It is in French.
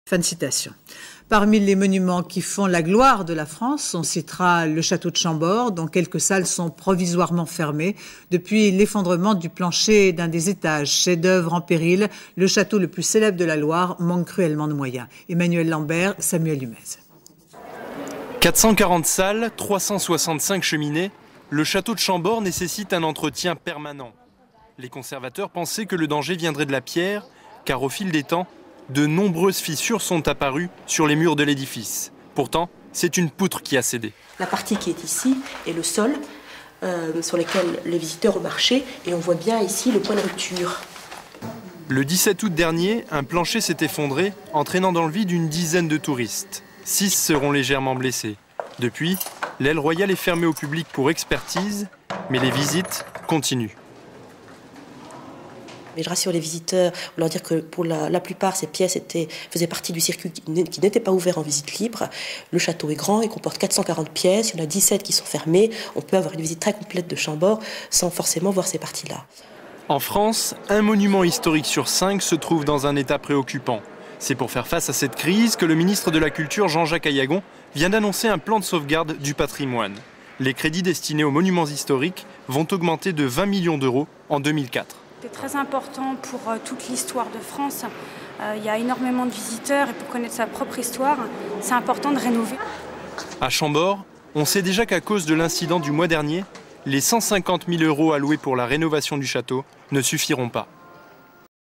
Fin de citation. Parmi les monuments qui font la gloire de la France, on citera le château de Chambord, dont quelques salles sont provisoirement fermées depuis l'effondrement du plancher d'un des étages. Chef-d'œuvre en péril, le château le plus célèbre de la Loire manque cruellement de moyens. Emmanuel Lambert, Samuel Humez. 440 salles, 365 cheminées, le château de Chambord nécessite un entretien permanent. Les conservateurs pensaient que le danger viendrait de la pierre, car au fil des temps, de nombreuses fissures sont apparues sur les murs de l'édifice. Pourtant, c'est une poutre qui a cédé. La partie qui est ici est le sol sur lequel les visiteurs ont marché et on voit bien ici le point de rupture. Le 17 août dernier, un plancher s'est effondré, entraînant dans le vide une dizaine de touristes. 6 seront légèrement blessés. Depuis, l'aile royale est fermée au public pour expertise, mais les visites continuent. Mais je rassure les visiteurs, on leur dire que pour la plupart, ces pièces faisaient partie du circuit qui n'était pas ouvert en visite libre. Le château est grand, il comporte 440 pièces, il y en a 17 qui sont fermées. On peut avoir une visite très complète de Chambord sans forcément voir ces parties-là. En France, un monument historique sur 5 se trouve dans un état préoccupant. C'est pour faire face à cette crise que le ministre de la Culture, Jean-Jacques Ayagon, vient d'annoncer un plan de sauvegarde du patrimoine. Les crédits destinés aux monuments historiques vont augmenter de 20 millions d'euros en 2004. C'est très important pour toute l'histoire de France. Il y a énormément de visiteurs et pour connaître sa propre histoire, c'est important de rénover. À Chambord, on sait déjà qu'à cause de l'incident du mois dernier, les 150 000 € alloués pour la rénovation du château ne suffiront pas.